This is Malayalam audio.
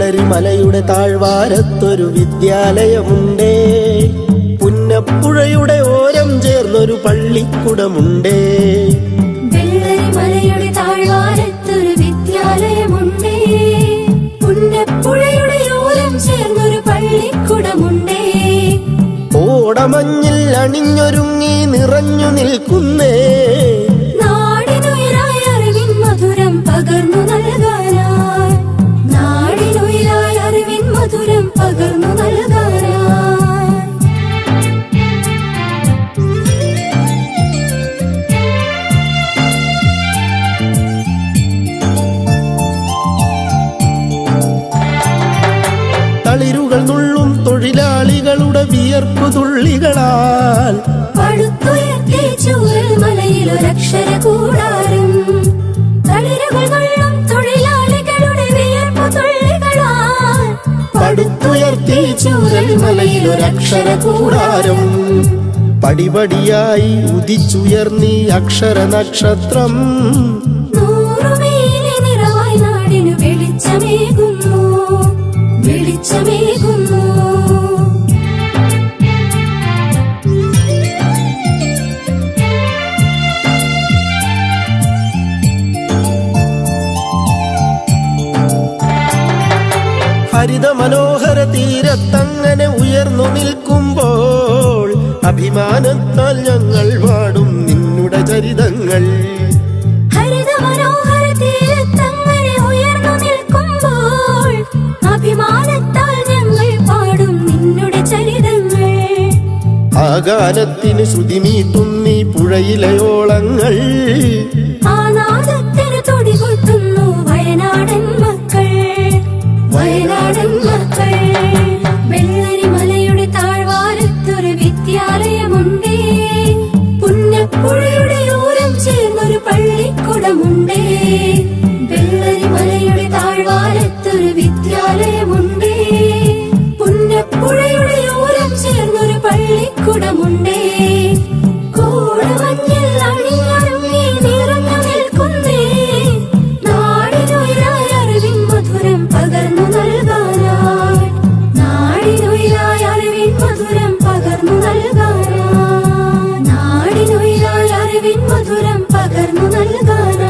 വെള്ളരിമലയുടെ താഴ്വാരത്തൊരു വിദ്യാലയമുണ്ടേ, പുന്നപ്പുഴയുടെ ഓരം ചേർന്നൊരു പള്ളിക്കുടമുണ്ടേ. വെള്ളരിമലയുടെ താഴ്വാരത്തൊരു വിദ്യാലയമുണ്ടേ, പുന്നപ്പുഴയുടെ ഓരം ചേർന്നൊരു പള്ളിക്കുടമുണ്ടേ. ഓടമഞ്ഞിൽ അണിഞ്ഞൊരുങ്ങി നിറഞ്ഞു നിൽക്കുന്നേ, നാടിനുയിരായി അറിവിൻ മധുരം പകർന്നു നൽകാനായി, നാടിനുയിരായി അറിവിൻ മധുരം പകർന്നു നൽകാനായി. തളിരുകൾ നുള്ളും തൊഴിലാളികളുടെ വിയർപ്പുതുള്ളികളാൽ പടുത്തുയർത്തി ചൂരൽമലയിലൊരക്ഷര കൂടാരം, തളിരുകൾ നുള്ളും തൊഴിലാളികളുടെ വിയർപ്പുതുള്ളികളാൽ പടുത്തുയർത്തി ചൂരൽമലയിലൊരക്ഷര കൂടാരം. പടിപടിയായി ഉദിച്ചുയർന്നീ അക്ഷര നക്ഷത്രം, നൂറുമേനി നിറവായി നാടിനു വെളിച്ചമേകുന്നു, വെളിച്ചമേകുന്നു. ഹരിത മനോഹര തീരത്തങ്ങനെ ഉയർന്നു നിൽക്കുമ്പോൾ അഭിമാനത്താൽ ഞങ്ങൾ പാടും നിന്നുടെ ചരിതങ്ങൾ. ഹരിത മനോഹര തീരത്തങ്ങനെ ഉയർന്നു നിൽക്കുമ്പോൾ അഭിമാനത്താൽ ഞങ്ങൾ പാടും നിന്നുടെ ചരിതങ്ങൾ. ആ ഗാനത്തിന് ശ്രുതിമീട്ടുന്നീ പുഴയിലെ ഓളങ്ങൾ, ആ നാദത്തിന് തൊടികൊട്ടുന്നു വയനാടൻ മക്കൾ, വയനാടൻ മക്കൾ. വെള്ളരിമലയുടെ താഴ്വാരത്തൊരു വിദ്യാലയമുണ്ടേ, പുന്നപ്പുഴയുടെ ഓരം ചേർന്നൊരു പള്ളിക്കുടമുണ്ടേ. വെള്ളരിമലയുടെ താഴ്വാരത്തൊരു വിദ്യാലയമുണ്ടേ, പുന്നപ്പുഴയുടെ ഓരം ചേർന്നൊരു പള്ളിക്കുടമുണ്ടേ. കോടമഞ്ഞിൽ അണിഞ്ഞൊരുങ്ങി നിറഞ്ഞു നിൽക്കുന്നേ, നാടിനുയിരായി അറിവിൻ മധുരം പകർന്നു നൽകാനായി, നാടിനുയിരായി അറിവിൻ മധുരം പകർന്നു നൽകാനായി, നാടിനുയിരായി അറിവിൻ മധുരം പകർന്നു നൽകാനായി.